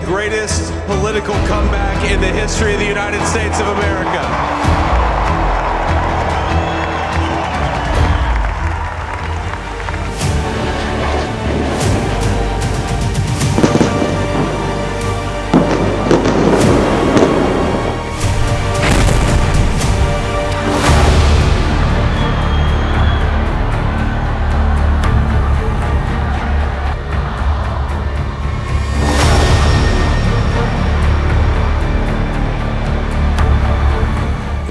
greatest political comeback in the history of the United States of America.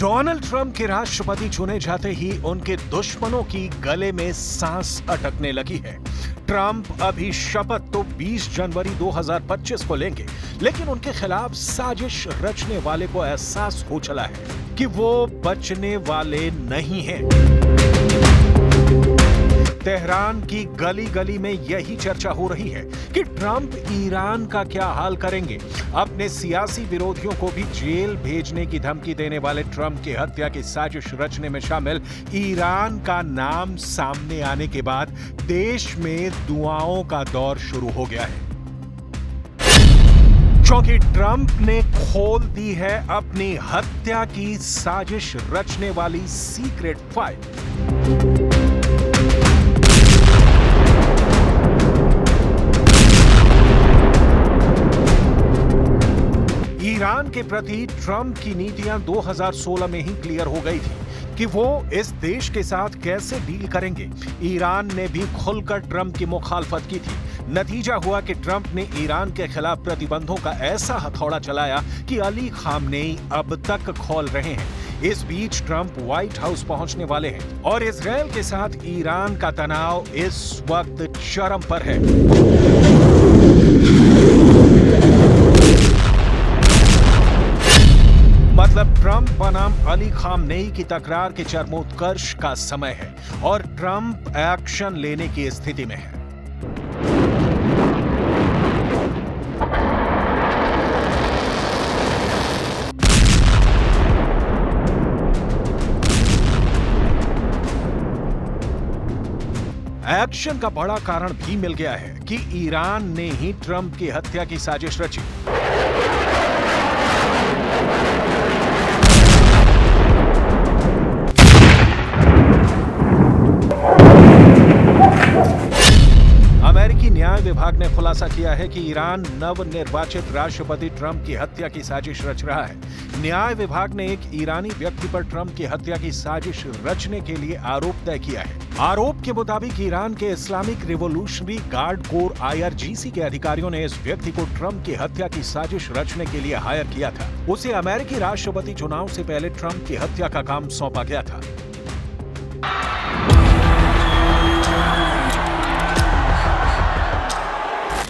Donald Trump के राष्ट्रपति चुने जाते ही उनके दुश्मनों की गले में सांस अटकने लगी है। ट्रंप अभी शपथ तो 20 जनवरी 2025 को लेंगे, लेकिन उनके खिलाफ साजिश रचने वाले को एहसास हो चला है कि वो बचने वाले नहीं हैं। तेहरान की गली गली में यही चर्चा हो रही है कि ट्रंप ईरान का क्या हाल करेंगे। अपने सियासी विरोधियों को भी जेल भेजने की धमकी देने वाले ट्रंप की हत्या की साजिश रचने में शामिल ईरान का नाम सामने आने के बाद देश में दुआओं का दौर शुरू हो गया है, क्योंकि ट्रंप ने खोल दी है अपनी हत्या की साजिश रचने वाली सीक्रेट फाइल। ईरान के प्रति ट्रंप की नीतियां 2016 में ही क्लियर हो गई थी कि वो इस देश के साथ कैसे डील करेंगे। ईरान ने भी खुलकर ट्रंप की मुखालफत की थी। नतीजा हुआ कि ट्रंप ने ईरान के खिलाफ प्रतिबंधों का ऐसा हथौड़ा चलाया कि अली खामनेई अब तक खौल रहे हैं। इस बीच ट्रंप व्हाइट हाउस पहुंचने वाले हैं और इजरायल के साथ ईरान का तनाव इस वक्त चरम पर है। मतलब ट्रंप बनाम अली खामनेई की तकरार के चरमोत्कर्ष का समय है और ट्रंप एक्शन लेने की स्थिति में है। एक्शन का बड़ा कारण भी मिल गया है कि ईरान ने ही ट्रंप की हत्या की साजिश रची। अमेरिकी न्याय विभाग ने खुलासा किया है कि ईरान नवनिर्वाचित राष्ट्रपति ट्रंप की हत्या की साजिश रच रहा है। न्याय विभाग ने एक ईरानी व्यक्ति पर ट्रंप की हत्या की साजिश रचने के लिए आरोप तय किया है। आरोप के मुताबिक ईरान के Islamic revolutionary guard core IRGC के अधिकारियों ने इस व्यक्ति को ट्रंप की हत्या की साजिश रचने के लिए हायर किया था। उसे अमेरिकी राष्ट्रपति चुनाव से पहले ट्रंप की हत्या का काम सौंपा गया था।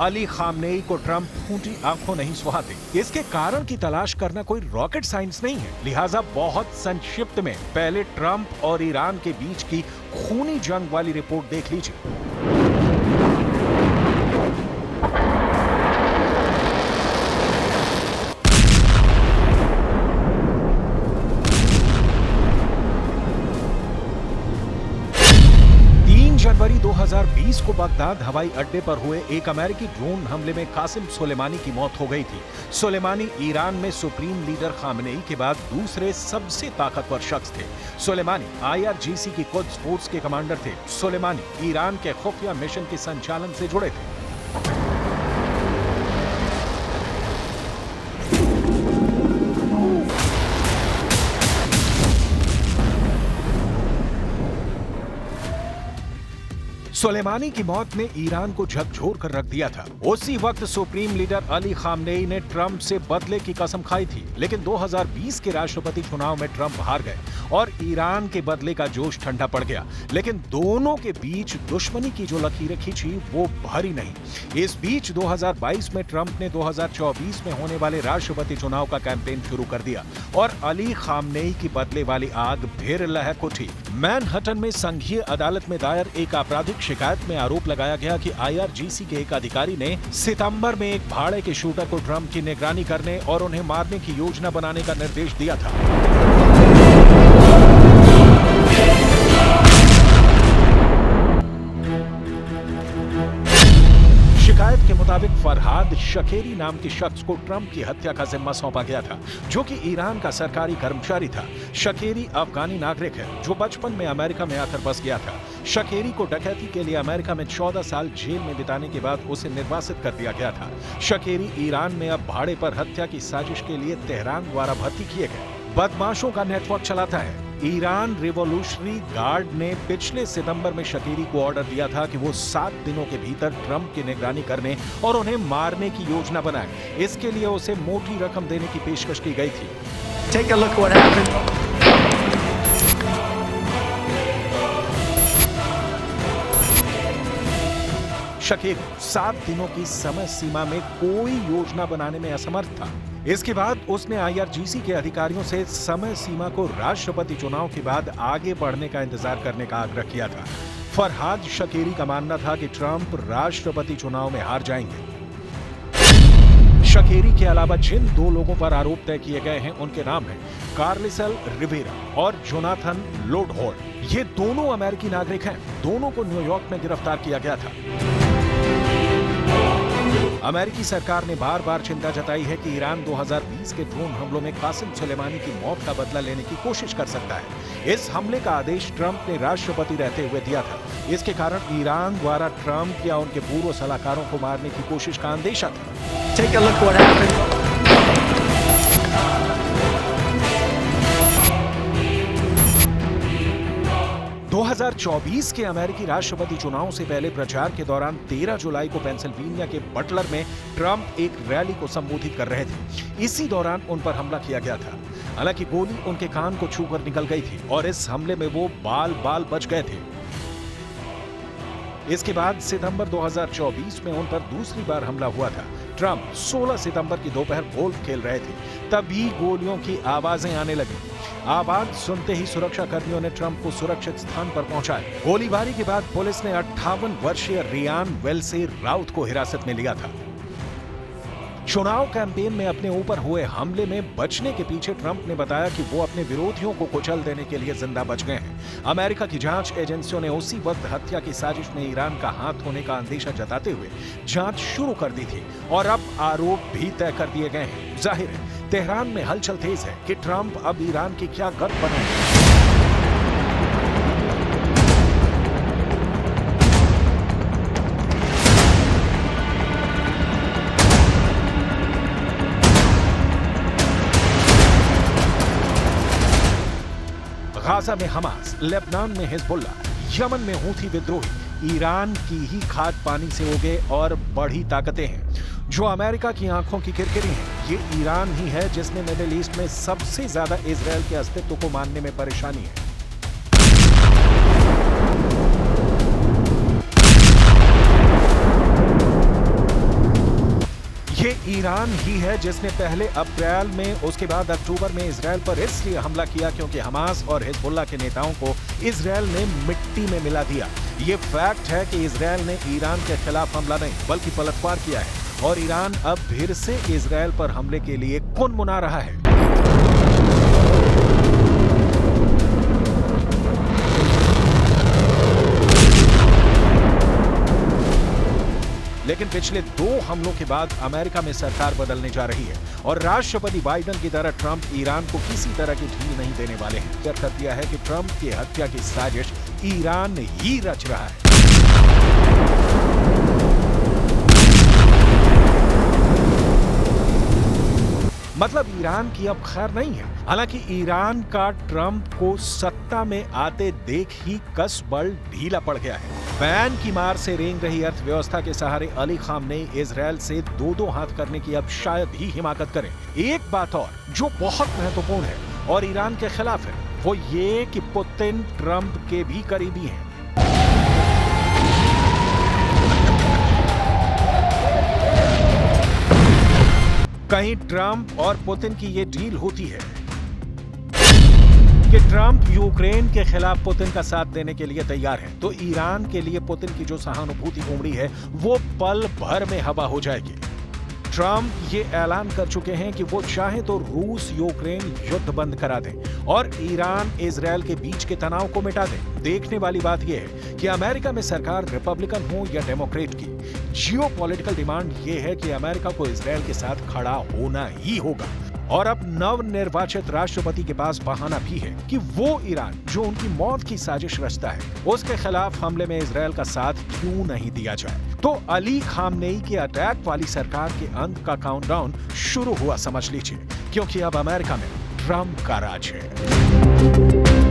अली खामनेई को ट्रंप फूटी आंखों नहीं सुहाते। इसके कारण की तलाश करना कोई रॉकेट साइंस नहीं है, लिहाजा बहुत संक्षिप्त में पहले ट्रंप और ईरान के बीच की खूनी जंग वाली रिपोर्ट देख लीजिए। जनवरी 2020 को बगदाद हवाई अड्डे पर हुए एक अमेरिकी ड्रोन हमले में कासिम सुलेमानी की मौत हो गई थी। सुलेमानी ईरान में सुप्रीम लीडर खामनेई के बाद दूसरे सबसे ताकतवर शख्स थे। सुलेमानी IRGC की कुद्स फोर्स के कमांडर थे। सुलेमानी ईरान के खुफिया मिशन के संचालन से जुड़े थे। सुलेमानी की मौत ने ईरान को झकझोर कर रख दिया था। उसी वक्त सुप्रीम लीडर अली खामनेई ने ट्रंप से बदले की कसम खाई थी, लेकिन 2020 के राष्ट्रपति चुनाव में ट्रंप हार गए और ईरान के बदले का जोश ठंडा पड़ गया। लेकिन दोनों के बीच दुश्मनी की जो लकीरें खींची वो भरी नहीं। इस बीच 2022 में ट्रंप ने 2024 में होने वाले राष्ट्रपति चुनाव का कैंपेन शुरू कर दिया और अली खामनेई की बदले वाली आग फिर लहक उठी। मैनहट्टन में संघीय अदालत में दायर एक आपराधिक शिकायत में आरोप लगाया गया कि IRGC के एक अधिकारी ने सितंबर में एक भाड़े के शूटर को ट्रंप की निगरानी करने और उन्हें मारने की योजना बनाने का निर्देश दिया था। शिकायत के मुताबिक फरहाद शकेरी नाम के शख्स को ट्रंप की हत्या का जिम्मा सौंपा गया था, जो कि ईरान का सरकारी कर्मचारी था। शकेरी अफगानी नागरिक है जो बचपन में अमेरिका में आकर बस गया था। शकेरी को डकैती के लिए अमेरिका में 14 साल जेल में बिताने के बाद उसे निर्वासित कर दिया गया था। शकेरी ईरान में अब भाड़े पर हत्या की साजिश के लिए तेहरान द्वारा भर्ती किए गए बदमाशों का नेटवर्क चलाता है। ईरान रिवॉल्यूशनरी गार्ड ने पिछले सितंबर में शकेरी को ऑर्डर दिया था कि वो 7 दिनों के भीतर ट्रंप की निगरानी करने और उन्हें मारने की योजना बनाए। इसके लिए उसे मोटी रकम देने की पेशकश की गई थी। Take a look what happened. शकेरी 7 दिनों की समय सीमा में कोई योजना बनाने में असमर्थ था। इसके बाद उसने IRGC के अधिकारियों से समय सीमा को राष्ट्रपति चुनाव के बाद आगे बढ़ने का इंतजार करने का आग्रह किया था। फरहाद शकेरी का मानना था कि ट्रंप राष्ट्रपति चुनाव में हार जाएंगे। शकेरी के अलावा जिन 2 लोगों पर आरोप तय किए गए हैं उनके नाम हैं कार्लिसल रिवेरा और जोनाथन लोडहोल्ट। ये दोनों अमेरिकी नागरिक हैं। दोनों को न्यूयॉर्क में गिरफ्तार किया गया था। अमेरिकी सरकार ने बार बार चिंता जताई है कि ईरान 2020 के ड्रोन हमलों में कासिम सुलेमानी की मौत का बदला लेने की कोशिश कर सकता है। इस हमले का आदेश ट्रंप ने राष्ट्रपति रहते हुए दिया था। इसके कारण ईरान द्वारा ट्रंप या उनके पूर्व सलाहकारों को मारने की कोशिश का अंदेशा था। Take a look what happened. 2024 के अमेरिकी राष्ट्रपति चुनाव से पहले प्रचार के दौरान 13 जुलाई को पेंसिल्वेनिया के बटलर में ट्रंप एक रैली को संबोधित कर रहे थे। इसी दौरान उन पर हमला किया गया था। हालांकि गोली उनके कान को छूकर निकल गई थी और इस हमले में वो बाल बच गए थे। इसके बाद सितंबर 2024 में उन पर दूसरी बार हमला हुआ था। ट्रंप 16 सितंबर की दोपहर गोल्फ खेल रहे थे, तभी गोलियों की आवाजें आने लगी। आवाज सुनते ही सुरक्षा कर्मियों ने ट्रंप को सुरक्षित स्थान पर पहुंचाया। गोलीबारी के बाद पुलिस ने 58 वर्षीय रियान वेल्से राउत को हिरासत में लिया था। चुनाव कैंपेन में अपने ऊपर हुए हमले में बचने के पीछे ट्रंप ने बताया कि वो अपने विरोधियों को कुचल देने के लिए जिंदा बच गए हैं। अमेरिका की जांच एजेंसियों ने उसी वक्त हत्या की साजिश में ईरान का हाथ होने का अंदेशा जताते हुए जांच शुरू कर दी थी और अब आरोप भी तय कर दिए गए हैं। जाहिर है तेहरान में हलचल तेज है कि ट्रंप अब ईरान की क्या गत बनाएंगे। गाजा में हमास, लेबनान में हिजबुल्ला, यमन में हूथी विद्रोही ईरान की ही खाद पानी से उगे और बड़ी ताकतें हैं जो अमेरिका की आंखों की किरकिरी हैं। ये ईरान ही है जिसने मिडिल ईस्ट में सबसे ज्यादा इजराइल के अस्तित्व को मानने में परेशानी है। ये ईरान ही है जिसने पहले अप्रैल में उसके बाद अक्टूबर में इजराइल पर इसलिए हमला किया क्योंकि हमास और हिजबुल्ला के नेताओं को इजराइल ने मिट्टी में मिला दिया। ये फैक्ट है कि इजराइल ने ईरान के खिलाफ हमला नहीं बल्कि पलटवार किया है और ईरान अब फिर से इजराइल पर हमले के लिए कुनमुना रहा है। लेकिन पिछले 2 हमलों के बाद अमेरिका में सरकार बदलने जा रही है और राष्ट्रपति बाइडेन की तरह ट्रंप ईरान को किसी तरह की ढील नहीं देने वाले हैं। तय कर दिया है कि ट्रंप की हत्या की साजिश ईरान ही रच रहा है। मतलब ईरान की अब खैर नहीं है। हालांकि ईरान का ट्रंप को सत्ता में आते देख ही कस बल ढीला पड़ गया है। बैन की मार से रेंग रही अर्थव्यवस्था के सहारे अली खामनेई इजराइल से 2-2 हाथ करने की अब शायद ही हिमाकत करें। एक बात और जो बहुत महत्वपूर्ण है और ईरान के खिलाफ है वो ये कि पुतिन ट्रंप के भी करीबी हैं। कहीं ट्रंप और पुतिन की ये डील होती है कि ट्रंप यूक्रेन के खिलाफ पुतिन का साथ देने के लिए तैयार है, तो ईरान के लिए पुतिन की जो सहानुभूति उमड़ी है वो पल भर में हवा हो जाएगी। ट्रंप ये ऐलान कर चुके हैं कि वो चाहे तो रूस यूक्रेन युद्ध बंद करा दें और ईरान इजराइल के बीच के तनाव को मिटा दें। देखने वाली बात यह है कि अमेरिका में सरकार रिपब्लिकन हो या डेमोक्रेट की, जियोपॉलिटिकल डिमांड ये है कि अमेरिका को इजराइल के साथ खड़ा होना ही होगा। और अब नवनिर्वाचित राष्ट्रपति के पास बहाना भी है कि वो ईरान जो उनकी मौत की साजिश रचता है, उसके खिलाफ हमले में इजराइल का साथ क्यों नहीं दिया जाए। तो अली खामनेई के अटैक वाली सरकार के अंत का काउंटडाउन शुरू हुआ समझ लीजिए, क्योंकि अब अमेरिका में ट्रंप का राज है।